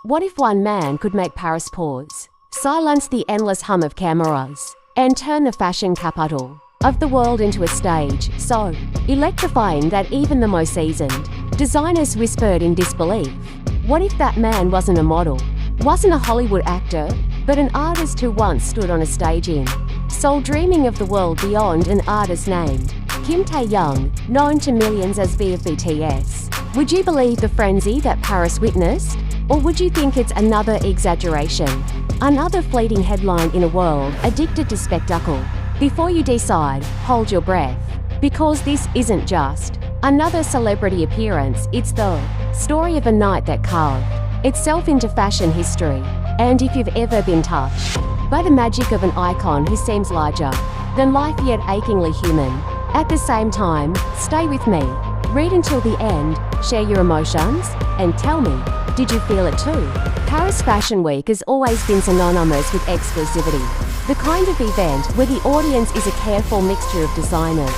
What if one man could make Paris pause, silence the endless hum of cameras, and turn the fashion capital of the world into a stage so electrifying that even the most seasoned designers whispered in disbelief? What if that man wasn't a model, wasn't a Hollywood actor, but an artist who once stood on a stage in Seoul dreaming of the world beyond an artist named Kimtaehyung, known to millions as V of BTS? Would you believe the frenzy that Paris witnessed? Or would you think it's another exaggeration? Another fleeting headline in a world addicted to spectacle? Before you decide, hold your breath. Because this isn't just another celebrity appearance, it's the story of a night that carved itself into fashion history. And if you've ever been touched by the magic of an icon who seems larger than life yet achingly human, at the same time, stay with me. Read until the end, share your emotions, and tell me, did you feel it too? Paris Fashion Week has always been synonymous with exclusivity. The kind of event where the audience is a careful mixture of designers,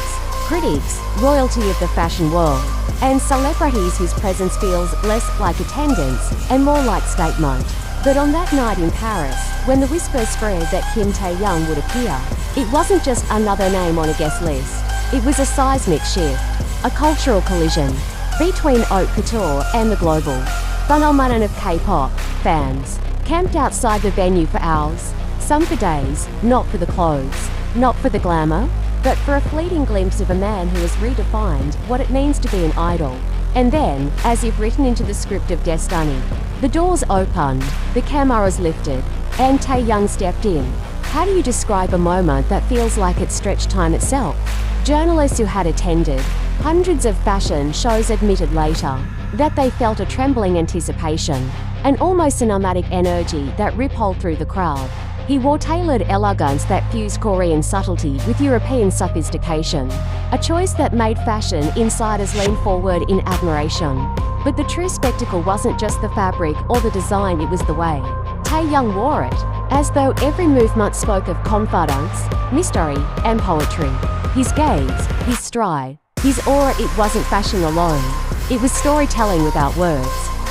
critics, royalty of the fashion world, and celebrities whose presence feels less like attendance and more like statement. But on that night in Paris, when the whispers spread that Kimtaehyung would appear, it wasn't just another name on a guest list. It was a seismic shift, a cultural collision between haute couture and the global phenomenon of K-pop fans, camped outside the venue for hours, some for days, not for the clothes, not for the glamour, but for a fleeting glimpse of a man who has redefined what it means to be an idol. And then, as if written into the script of destiny, the doors opened, the cameras lifted, and Taehyung stepped in. How do you describe a moment that feels like it stretched time itself? Journalists who had attended hundreds of fashion shows admitted later that they felt a trembling anticipation, an almost cinematic energy that rippled through the crowd. He wore tailored elegance that fused Korean subtlety with European sophistication, a choice that made fashion insiders lean forward in admiration. But the true spectacle wasn't just the fabric or the design, it was the way Taehyung wore it, as though every movement spoke of confidence, mystery, and poetry. His gaze, his stride, his aura, it wasn't fashion alone. It was storytelling without words.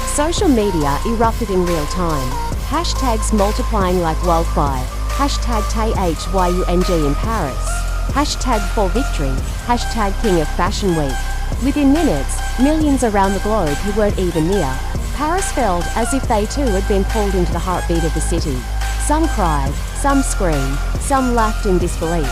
Social media erupted in real time. Hashtags multiplying like wildfire. Hashtag taehyung in Paris. Hashtag for victory. Hashtag King of Fashion Week. Within minutes, millions around the globe who weren't even near Paris felt as if they too had been pulled into the heartbeat of the city. Some cried, some screamed, some laughed in disbelief,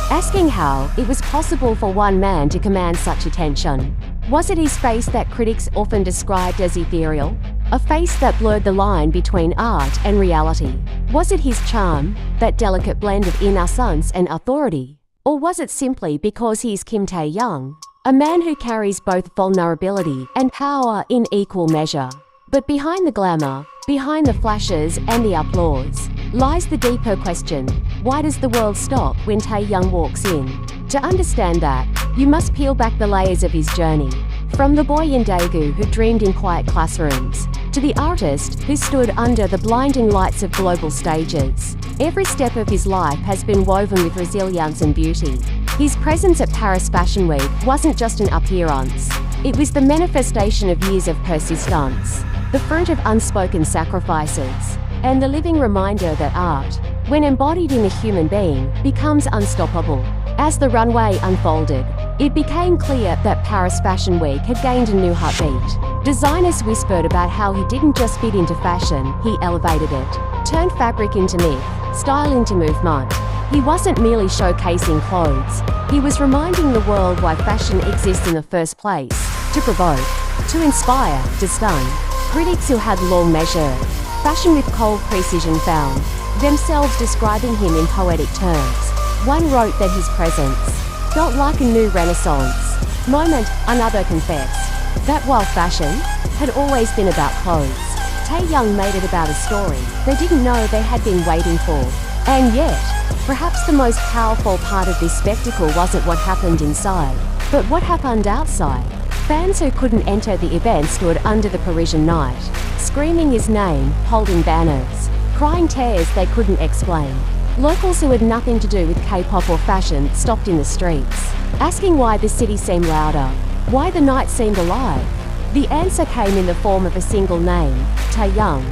asking how it was possible for one man to command such attention. Was it his face that critics often described as ethereal? A face that blurred the line between art and reality? Was it his charm, that delicate blend of innocence and authority? Or was it simply because he's Kimtaehyung, a man who carries both vulnerability and power in equal measure? But behind the glamour, behind the flashes and the applause, lies the deeper question: why does the world stop when Taehyung walks in? To understand that, you must peel back the layers of his journey. From the boy in Daegu who dreamed in quiet classrooms, to the artist who stood under the blinding lights of global stages. Every step of his life has been woven with resilience and beauty. His presence at Paris Fashion Week wasn't just an appearance. It was the manifestation of years of persistence, the fruit of unspoken sacrifices, and the living reminder that art, when embodied in a human being, becomes unstoppable. As the runway unfolded, it became clear that Paris Fashion Week had gained a new heartbeat. Designers whispered about how he didn't just fit into fashion, he elevated it, turned fabric into myth, style into movement. He wasn't merely showcasing clothes, he was reminding the world why fashion exists in the first place: to provoke, to inspire, to stun. Critics who had long measured fashion with cold precision found themselves describing him in poetic terms. One wrote that his presence felt like a new renaissance moment. Another confessed that while fashion had always been about clothes, Taehyung made it about a story they didn't know they had been waiting for. And yet, perhaps the most powerful part of this spectacle wasn't what happened inside, but what happened outside. Fans who couldn't enter the event stood under the Parisian night, screaming his name, holding banners, crying tears they couldn't explain. Locals who had nothing to do with K-pop or fashion stopped in the streets, asking why the city seemed louder, why the night seemed alive. The answer came in the form of a single name: Taehyung.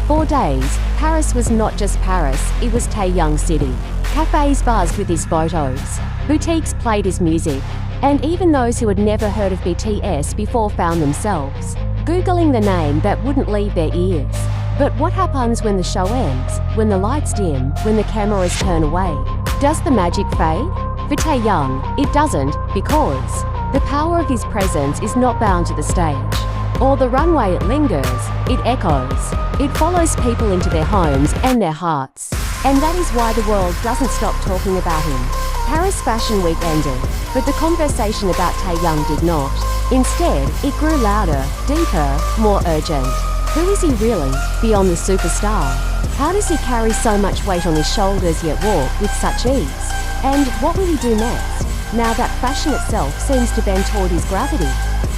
4 days, Paris was not just Paris, it was Taehyung City. Cafes buzzed with his photos. Boutiques played his music. And even those who had never heard of BTS before found themselves Googling the name that wouldn't leave their ears. But what happens when the show ends, when the lights dim, when the cameras turn away? Does the magic fade? For Taehyung, it doesn't, because the power of his presence is not bound to the stage or the runway. It lingers, it echoes, it follows people into their homes and their hearts. And that is why the world doesn't stop talking about him. Paris Fashion Week ended, but the conversation about Taehyung did not. Instead, it grew louder, deeper, more urgent. Who is he really, beyond the superstar? How does he carry so much weight on his shoulders yet walk with such ease? And what will he do next, now that fashion itself seems to bend toward his gravity?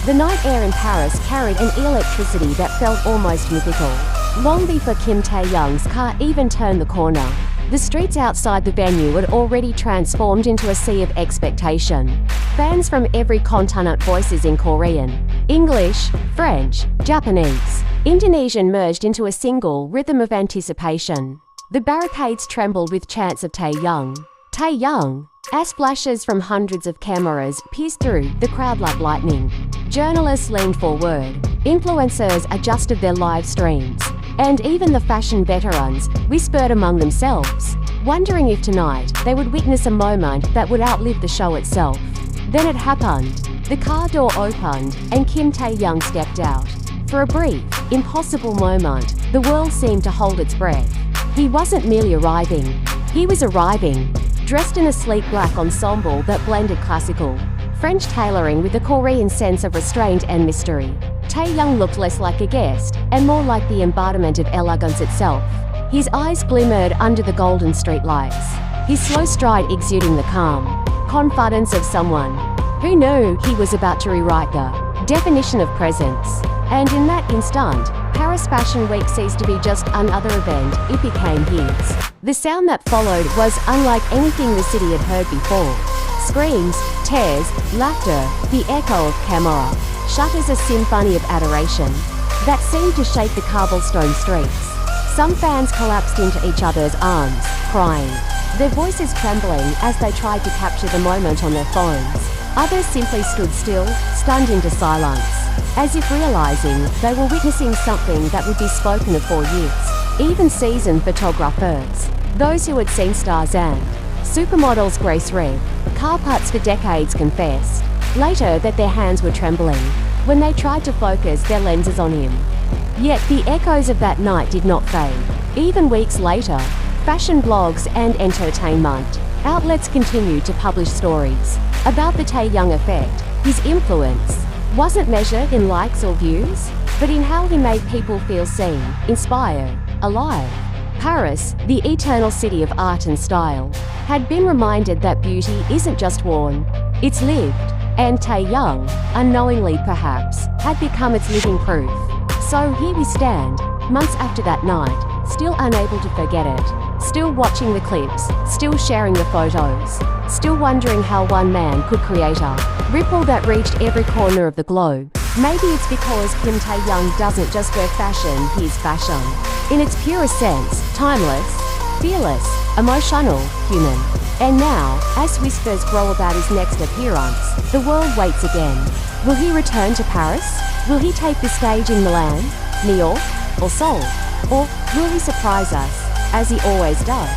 The night air in Paris carried an electricity that felt almost mythical. Long before Kimtaehyung's car even turned the corner, the streets outside the venue had already transformed into a sea of expectation. Fans from every continent, voices in Korean, English, French, Japanese, Indonesian merged into a single rhythm of anticipation. The barricades trembled with chants of Taehyung. Taehyung! As flashes from hundreds of cameras pierced through the crowd like lightning. Journalists leaned forward. Influencers adjusted their live streams. And even the fashion veterans whispered among themselves, wondering if tonight they would witness a moment that would outlive the show itself. Then it happened. The car door opened and Kimtaehyung stepped out. For a brief, impossible moment, the world seemed to hold its breath. He wasn't merely arriving. He was arriving, dressed in a sleek black ensemble that blended classical French tailoring with a Korean sense of restraint and mystery. Taehyung looked less like a guest and more like the embodiment of elegance itself. His eyes glimmered under the golden streetlights, his slow stride exuding the calm confidence of someone who knew he was about to rewrite the definition of presence. And in that instant, Paris Fashion Week ceased to be just another event, it became his. The sound that followed was unlike anything the city had heard before. Screams, tears, laughter, the echo of camera. Shutters, a symphony of adoration that seemed to shake the cobblestone streets. Some fans collapsed into each other's arms, crying, their voices trembling as they tried to capture the moment on their phones. Others simply stood still, stunned into silence, as if realizing they were witnessing something that would be spoken of for years. Even seasoned photographers, those who had seen stars and supermodels grace red carpets for decades, confessed later that their hands were trembling when they tried to focus their lenses on him. Yet the echoes of that night did not fade. Even weeks later, fashion blogs and entertainment outlets continued to publish stories about the Taehyung effect. His influence wasn't measured in likes or views, but in how he made people feel seen, inspired, alive. Paris, the eternal city of art and style, had been reminded that beauty isn't just worn, it's lived. And Taehyung, unknowingly perhaps, had become its living proof. So here we stand, months after that night, still unable to forget it, still watching the clips, still sharing the photos, still wondering how one man could create a ripple that reached every corner of the globe. Maybe it's because Kimtaehyung doesn't just wear fashion, he's fashion. In its purest sense, timeless, fearless, emotional, human. And now, as whispers grow about his next appearance, the world waits again. Will he return to Paris? Will he take the stage in Milan, New York, or Seoul? Or will he surprise us, as he always does,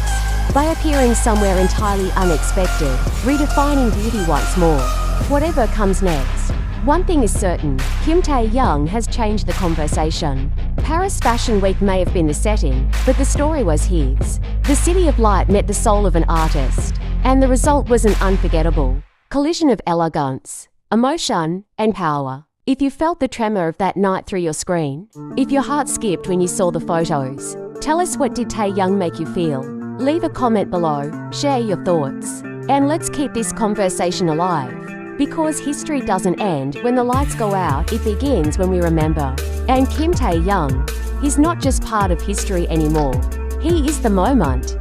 by appearing somewhere entirely unexpected, redefining beauty once more? Whatever comes next, one thing is certain, Kimtaehyung has changed the conversation. Paris Fashion Week may have been the setting, but the story was his. The City of Light met the soul of an artist, and the result was an unforgettable collision of elegance, emotion, and power. If you felt the tremor of that night through your screen, if your heart skipped when you saw the photos, tell us, what did Taehyung make you feel? Leave a comment below, share your thoughts, and let's keep this conversation alive. Because history doesn't end when the lights go out, it begins when we remember. And Kimtaehyung, he's not just part of history anymore. He is the moment.